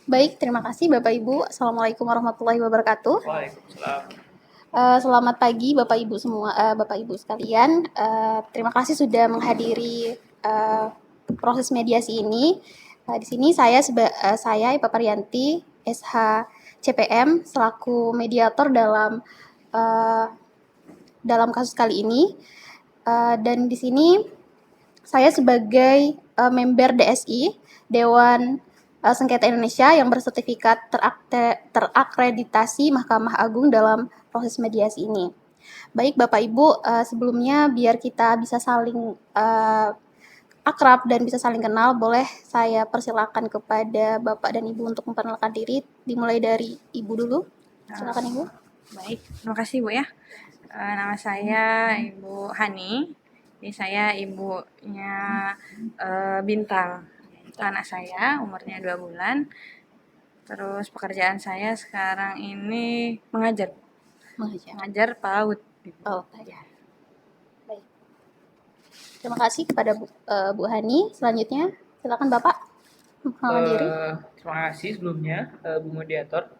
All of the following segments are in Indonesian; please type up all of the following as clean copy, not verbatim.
Baik, terima kasih Bapak Ibu. Assalamualaikum warahmatullahi wabarakatuh. Waalaikumsalam. Selamat pagi Bapak Ibu semua, Bapak Ibu sekalian. Terima kasih sudah menghadiri proses mediasi ini. Di sini saya Ipa Parianti, SH CPM selaku mediator uh, dalam kasus kali ini. Dan di sini saya sebagai member DSI, Dewan Sengketa Indonesia yang bersertifikat terakreditasi Mahkamah Agung dalam proses mediasi ini. Baik Bapak Ibu, sebelumnya biar kita bisa saling akrab dan bisa saling kenal, boleh saya persilakan kepada Bapak dan Ibu untuk memperkenalkan diri, dimulai dari Ibu dulu. Silakan Ibu. Baik, terima kasih Bu ya. Nama saya Ibu Hani. Ini saya ibunya Bintang. Itu anak saya, umurnya 2 bulan. Terus pekerjaan saya sekarang ini mengajar PAUD. Oh, ya. Baik. Terima kasih kepada Bu Hani. Selanjutnya, silakan Bapak memperkenalkan diri. Terima kasih sebelumnya Bu Mediator.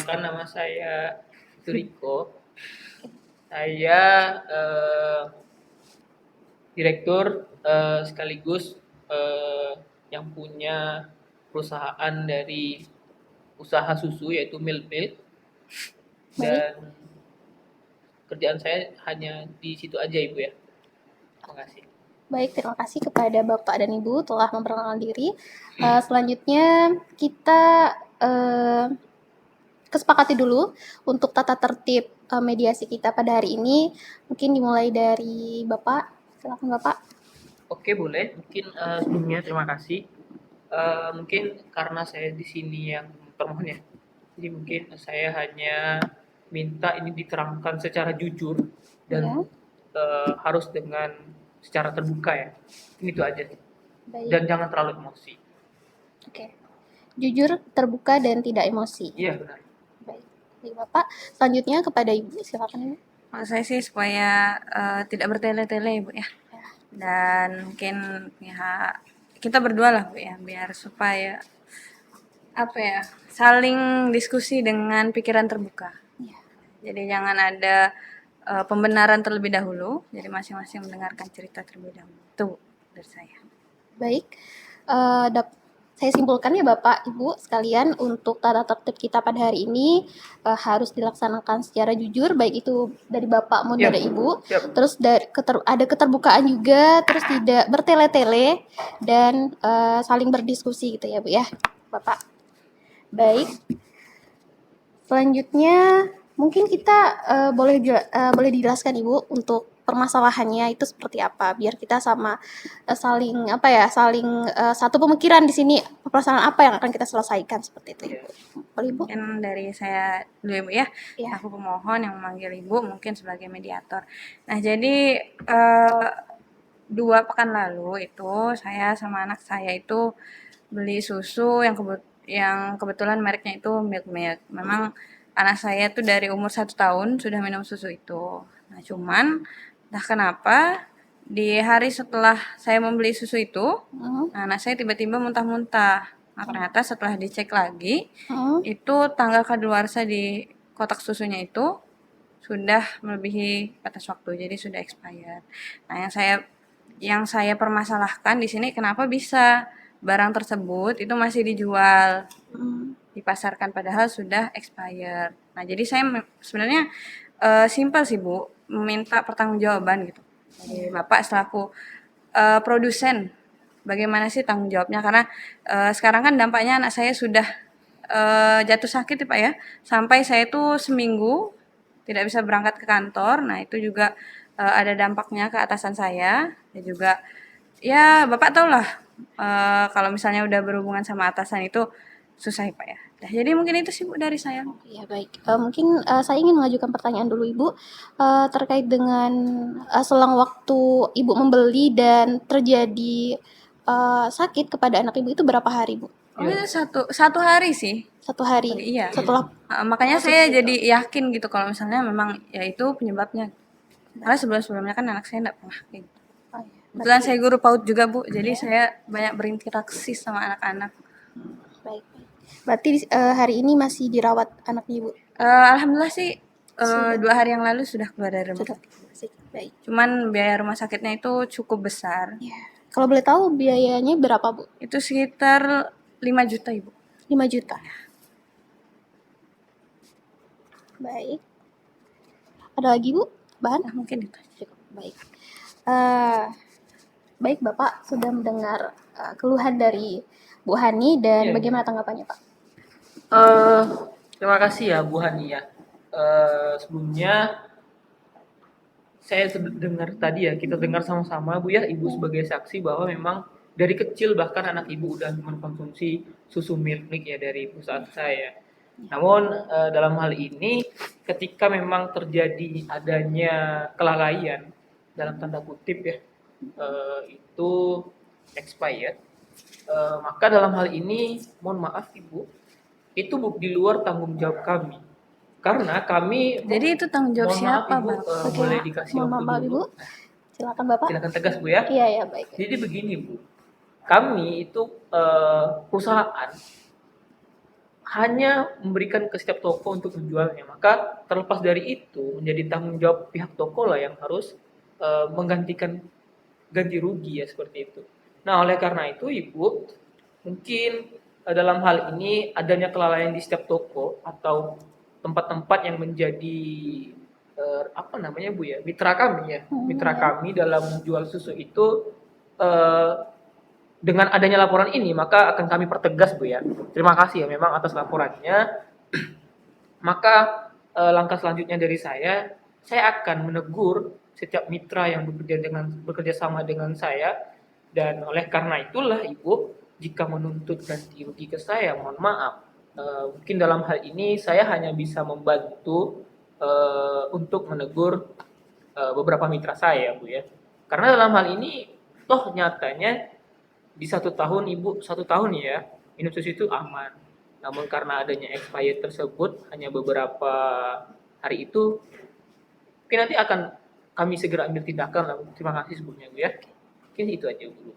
Nama saya Turiko. Saya direktur sekaligus yang punya perusahaan dari usaha susu yaitu Milk Milk. Dan kerjaan saya hanya di situ aja Ibu ya. Terima kasih. Baik, terima kasih kepada Bapak dan Ibu telah memperkenalkan diri. Selanjutnya kita kesepakati dulu untuk tata tertib mediasi kita pada hari ini. Mungkin dimulai dari Bapak. Silakan Bapak. Oke, boleh. Mungkin sebelumnya terima kasih. Mungkin karena saya di sini yang termohon ya. Jadi mungkin saya hanya minta ini diterangkan secara jujur dan harus dengan secara terbuka ya. Ini itu aja. Baik. Dan jangan terlalu emosi. Oke. Jujur, terbuka dan tidak emosi. Iya, benar. Baik Bapak, selanjutnya kepada Ibu, silakan Ibu. Maksud saya sih supaya tidak bertele-tele Bu ya. Dan mungkin ya kita berdua lah Bu ya, biar supaya saling diskusi dengan pikiran terbuka. Jadi jangan ada pembenaran terlebih dahulu. Jadi masing-masing mendengarkan cerita terlebih dahulu. Itu dari saya. Baik, saya simpulkan ya Bapak Ibu sekalian, untuk tata tertib kita pada hari ini harus dilaksanakan secara jujur, baik itu dari Bapak maupun dari Ibu. Terus ada keterbukaan juga, terus tidak bertele-tele dan saling berdiskusi gitu ya Bu ya, Bapak. Baik. Selanjutnya mungkin kita boleh dijelaskan Ibu untuk permasalahannya itu seperti apa, biar kita saling satu pemikiran di sini, permasalahan apa yang akan kita selesaikan seperti itu Ibu. Boleh Ibu? Mungkin dari saya dulu Ibu ya. Aku pemohon yang memanggil Ibu mungkin sebagai mediator. Nah jadi 2 pekan lalu itu saya sama anak saya itu beli susu yang kebetulan mereknya itu Milk Milk. Memang anak saya tuh dari umur 1 tahun sudah minum susu itu. Nah cuman entah kenapa di hari setelah saya membeli susu itu, anak saya tiba-tiba muntah-muntah. Nah ternyata setelah dicek lagi, itu tanggal kadaluarsa di kotak susunya itu sudah melebihi batas waktu, jadi sudah expired. Nah yang saya permasalahkan di sini kenapa bisa barang tersebut itu masih dijual, dipasarkan padahal sudah expired. Nah jadi saya sebenarnya simpel sih Bu, meminta pertanggungjawaban gitu. Jadi Bapak selaku produsen, bagaimana sih tanggung jawabnya? Karena sekarang kan dampaknya anak saya sudah jatuh sakit ya Pak ya, sampai saya tuh seminggu tidak bisa berangkat ke kantor. Nah itu juga ada dampaknya ke atasan saya, dan juga ya Bapak tahu lah kalau misalnya udah berhubungan sama atasan itu susah ya Pak ya. Nah, jadi mungkin itu sih Bu dari saya. Ya baik, mungkin saya ingin mengajukan pertanyaan dulu Ibu, terkait dengan selang waktu Ibu membeli dan terjadi sakit kepada anak Ibu itu berapa hari Bu? Oh itu satu hari sih. 1 hari. Iya. Setelah makanya saya jadi yakin gitu kalau misalnya memang ya itu penyebabnya. Karena sebelum-sebelumnya kan anak saya enggak pernah kayak gitu. Kebetulan saya guru PAUD juga Bu, jadi saya banyak berinteraksi sama anak-anak. Baik. Berarti hari ini masih dirawat anaknya Ibu? Alhamdulillah sih Sudah. 2 hari yang lalu sudah keluar dari rumah Sudah. sakit. Baik. Cuman biaya rumah sakitnya itu cukup besar. Ya. Kalau boleh tahu biayanya berapa Bu? Itu sekitar 5 juta Ibu. 5 juta. Baik. Ada lagi Bu? Bahan? Nah, mungkin itu. Cukup. Baik. Baik Bapak sudah mendengar keluhan dari Bu Hani dan Iya. bagaimana tanggapannya Pak? Terima kasih ya Bu Hani ya. Sebelumnya saya dengar tadi ya, kita dengar sama-sama Bu ya, Ibu sebagai saksi bahwa memang dari kecil bahkan anak Ibu udah mengkonsumsi susu milk ya dari perusahaan saya. Namun dalam hal ini ketika memang terjadi adanya kelalaian dalam tanda kutip ya, itu expired, maka dalam hal ini mohon maaf Ibu, itu di luar tanggung jawab kami. Karena kami Jadi itu tanggung jawab mohon maaf siapa, Ibu, Bang? Oke, boleh dikasih mohon waktu maaf dulu. Ibu. Silakan Bapak. Silakan tegas Bu ya. Iya ya baik. Jadi begini Bu, kami itu perusahaan hanya memberikan ke setiap toko untuk menjualnya. Maka terlepas dari itu menjadi tanggung jawab pihak toko lah yang harus menggantikan ganti rugi ya seperti itu. Nah oleh karena itu Ibu mungkin dalam hal ini adanya kelalaian di setiap toko atau tempat-tempat yang menjadi apa namanya Bu ya, mitra kami ya, mitra ya. kami dalam menjual susu itu dengan adanya laporan ini maka akan kami pertegas Bu ya. Terima kasih ya memang atas laporannya. Maka langkah selanjutnya dari saya akan menegur setiap mitra yang bekerja sama dengan saya, dan oleh karena itulah Ibu jika menuntut ganti rugi ke saya mohon maaf. Mungkin dalam hal ini saya hanya bisa membantu untuk menegur beberapa mitra saya Bu ya. Karena dalam hal ini toh nyatanya di 1 tahun Ibu, 1 tahun ya minum susu itu aman. Namun karena adanya expired tersebut hanya beberapa hari itu, mungkin nanti akan kami segera ambil tindakan lah. Terima kasih sebelumnya Bu ya. Mungkin itu aja Bu.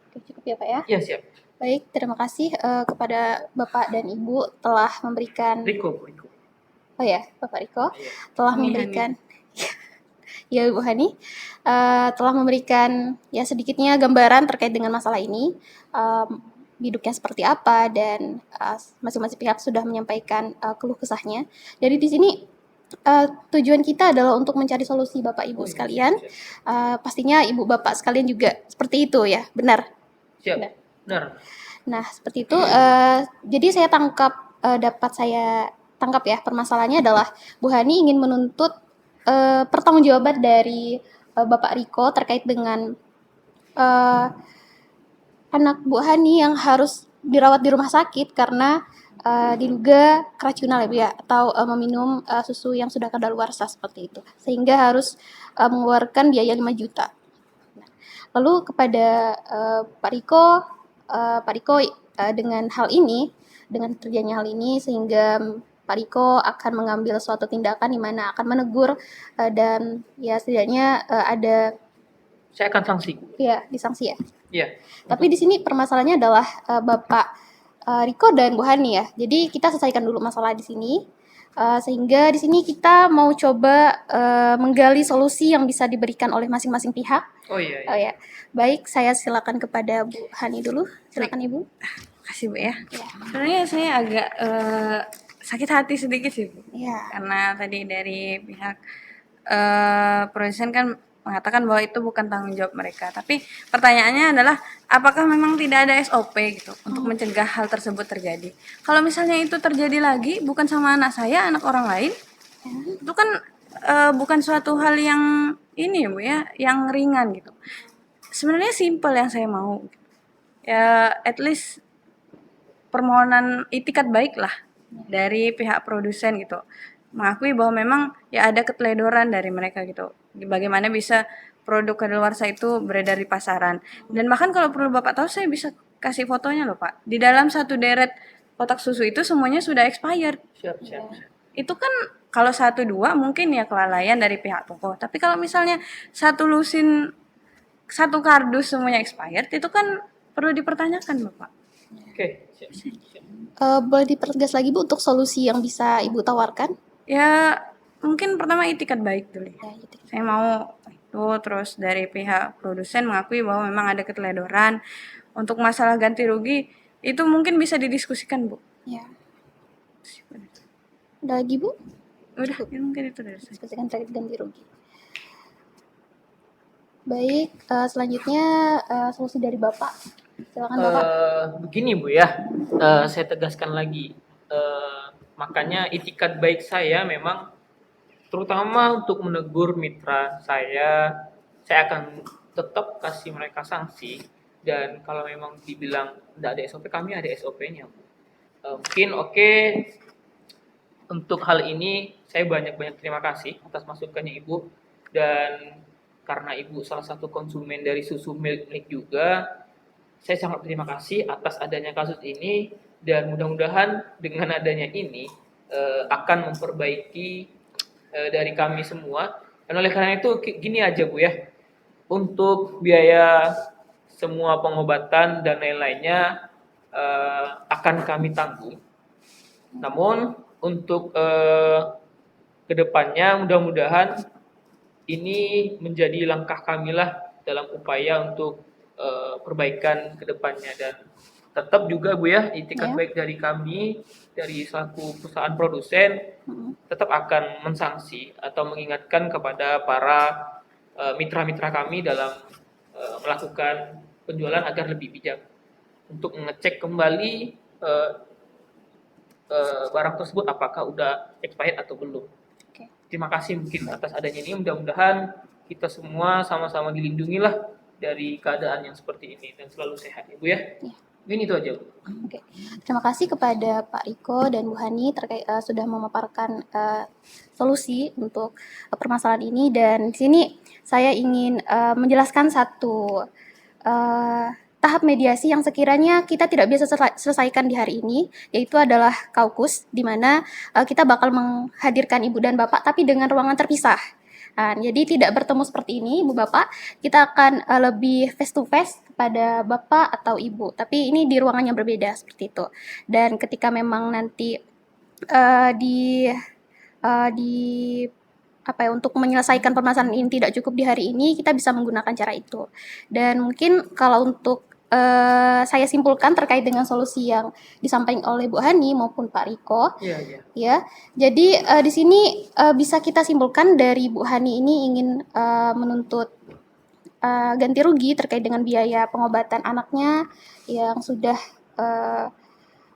Oke, cukup ya Pak ya. Iya siap. Baik, terima kasih kepada Bapak dan Ibu telah memberikan. Riko. Oh ya, Bapak Riko Iya. telah Ini memberikan. Ya Ibu Hani telah memberikan ya sedikitnya gambaran terkait dengan masalah ini. Biduknya seperti apa dan masing-masing pihak sudah menyampaikan keluh kesahnya. Jadi di sini tujuan kita adalah untuk mencari solusi Bapak Ibu sekalian. Pastinya Ibu Bapak sekalian juga seperti itu ya, benar? Siap. Benar. Nah seperti itu. Jadi saya dapat saya tangkap ya, permasalahannya adalah Bu Hani ingin menuntut pertanggungjawaban dari Bapak Riko terkait dengan anak Bu Hani yang harus dirawat di rumah sakit karena diduga keracunan ya Bu ya, atau meminum susu yang sudah kadaluarsa seperti itu, sehingga harus mengeluarkan biaya 5 juta. Lalu kepada Pak Riko dengan hal ini, dengan terjadinya hal ini, sehingga Pak Riko akan mengambil suatu tindakan di mana akan menegur dan ya setidaknya ada. Saya akan sanksi. Ya, disanksi ya. Iya. Tapi di sini permasalahannya adalah Bapak Riko dan Bu Hani ya. Jadi kita selesaikan dulu masalah di sini. Sehingga di sini kita mau coba menggali solusi yang bisa diberikan oleh masing-masing pihak. Oh iya. Oh ya. Baik, saya silakan kepada Bu Hani dulu. Silakan Ibu. Makasih Bu ya. Ya. Sebenarnya saya agak sakit hati sedikit sih Bu. Ya. Karena tadi dari pihak produsen kan mengatakan bahwa itu bukan tanggung jawab mereka. Tapi pertanyaannya adalah apakah memang tidak ada SOP gitu untuk mencegah hal tersebut terjadi? Kalau misalnya itu terjadi lagi bukan sama anak saya, anak orang lain, itu kan bukan suatu hal yang ini Bu ya, yang ringan gitu. Sebenarnya simple yang saya mau. Ya at least permohonan itikat baik lah dari pihak produsen gitu, mengakui bahwa memang ya ada keteledoran dari mereka gitu, bagaimana bisa produk kadaluarsa itu beredar di pasaran. Dan bahkan kalau perlu Bapak tahu, saya bisa kasih fotonya loh Pak, di dalam satu deret kotak susu itu semuanya sudah expired. Siap. Itu kan kalau 1-2 mungkin ya kelalaian dari pihak toko, tapi kalau misalnya satu lusin, satu kardus semuanya expired, itu kan perlu dipertanyakan Bapak. Oke, siap. Boleh dipertegas lagi Bu untuk solusi yang bisa Ibu tawarkan? Ya, mungkin pertama itikat baik dulu ya. Ya, gitu. Saya mau itu, terus dari pihak produsen mengakui bahwa memang ada keteledoran. Untuk masalah ganti rugi, itu mungkin bisa didiskusikan, Bu. Ya. Ada lagi Bu? Udah, ya mungkin itu dari saya. Diskusikan terkait ganti rugi. Baik, selanjutnya solusi dari Bapak. Silakan Bapak. Begini Bu ya, saya tegaskan lagi, makanya itikat baik saya memang terutama untuk menegur mitra saya akan tetap kasih mereka sanksi, dan kalau memang dibilang tidak ada SOP, kami ada SOP-nya. Mungkin oke, untuk hal ini saya banyak-banyak terima kasih atas masukannya Ibu, dan karena Ibu salah satu konsumen dari susu Milk juga, saya sangat berterima kasih atas adanya kasus ini, dan mudah-mudahan dengan adanya ini akan memperbaiki dari kami semua. Dan oleh karena itu gini aja Bu ya, untuk biaya semua pengobatan dan lain-lainnya akan kami tanggung. Namun untuk kedepannya mudah-mudahan ini menjadi langkah kamilah dalam upaya untuk perbaikan kedepannya, dan tetap juga Bu ya, itikat Ya. baik dari kami dari selaku perusahaan produsen tetap akan mensanksi atau mengingatkan kepada para mitra-mitra kami dalam melakukan penjualan agar lebih bijak untuk mengecek kembali barang tersebut apakah udah expired atau belum. Oke. Terima kasih mungkin atas adanya ini, mudah-mudahan kita semua sama-sama dilindungi lah dari keadaan yang seperti ini dan selalu sehat Ibu ya. Ya. Ini itu aja Bu. Oke. Terima kasih kepada Pak Riko dan Bu Hani terkait sudah memaparkan solusi untuk permasalahan ini, dan di sini saya ingin menjelaskan satu tahap mediasi yang sekiranya kita tidak bisa selesaikan di hari ini, yaitu adalah kaukus, di mana kita bakal menghadirkan Ibu dan Bapak tapi dengan ruangan terpisah. Jadi tidak bertemu seperti ini Ibu Bapak, kita akan lebih face to face kepada Bapak atau Ibu, tapi ini di ruangan yang berbeda seperti itu. Dan ketika memang nanti di apa ya, untuk menyelesaikan permasalahan ini tidak cukup di hari ini, kita bisa menggunakan cara itu. Dan mungkin kalau untuk saya simpulkan terkait dengan solusi yang disampaikan oleh Bu Hani maupun Pak Riko, Iya. ya. Jadi di sini bisa kita simpulkan dari Bu Hani ini ingin menuntut ganti rugi terkait dengan biaya pengobatan anaknya yang sudah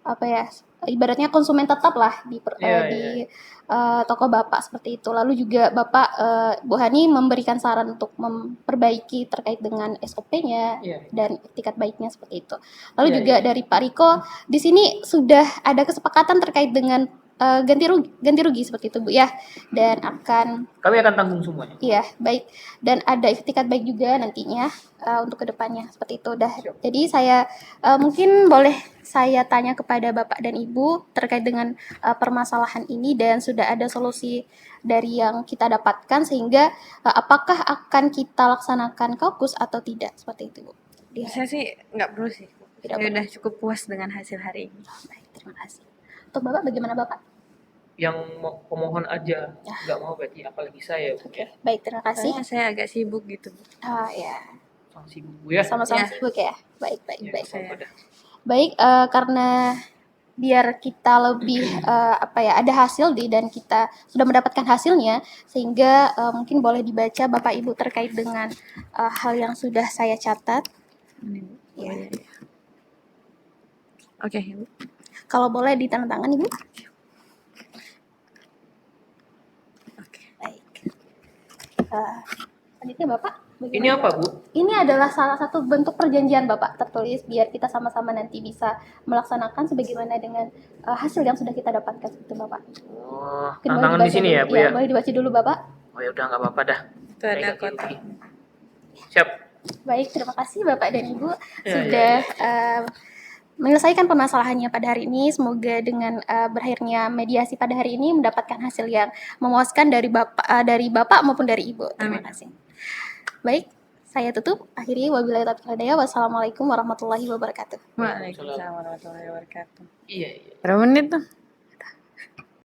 apa ya, ibaratnya konsumen tetap lah di toko Bapak seperti itu. Lalu juga Bapak Bu Hani memberikan saran untuk memperbaiki terkait dengan SOP-nya Iya. dan etikat baiknya seperti itu. Lalu Iya, juga dari Pak Riko di sini sudah ada kesepakatan terkait dengan ganti rugi seperti itu Bu ya, dan akan Kami akan tanggung semuanya. iya baik, dan ada etikat baik juga nantinya untuk kedepannya seperti itu. Jadi saya mungkin boleh saya tanya kepada Bapak dan Ibu terkait dengan permasalahan ini, dan sudah ada solusi dari yang kita dapatkan, sehingga apakah akan kita laksanakan kaukus atau tidak seperti itu Bu? Saya sih nggak perlu sih. Tidak Saya perlu. udah cukup puas dengan hasil hari ini. Baik, terima kasih. Untuk Bapak bagaimana Bapak? Yang pemohon aja nggak mau berarti apalagi saya Bu ya. Baik, terima kasih. Soalnya saya agak sibuk gitu. Ya, Sanksi Bu ya. sama-sama Ya. sibuk ya. Baik. Ya, Saya. udah. Baik, karena biar kita lebih ada hasil dan kita sudah mendapatkan hasilnya, sehingga mungkin boleh dibaca Bapak Ibu terkait dengan hal yang sudah saya catat. Ya. Oke, Ibu. Kalau boleh ditandatangan Ibu. Oke. Baik. Selanjutnya Bapak. Bagaimana? Ini apa Bu? Ini adalah salah satu bentuk perjanjian Bapak tertulis biar kita sama-sama nanti bisa melaksanakan sebagaimana dengan hasil yang sudah kita dapatkan itu Bapak. Oh, Mungkin boleh tantangan di dibaca sini dulu. ya Bu ya. Boleh dibaca dulu Bapak. Oh ya udah nggak apa-apa dah. Itu ada Saya ganti kotak. rugi. Siap. Baik, terima kasih Bapak dan Ibu Ya, sudah menyelesaikan permasalahannya pada hari ini. Semoga dengan berakhirnya mediasi pada hari ini mendapatkan hasil yang memuaskan dari Bapak maupun dari Ibu. Terima Amin. kasih. Baik, saya tutup. Akhirnya wabillahi taufiq wal hidayah. Wassalamualaikum warahmatullahi wabarakatuh. Waalaikumsalam warahmatullahi wabarakatuh. Iya, iya. Berapa menit tuh?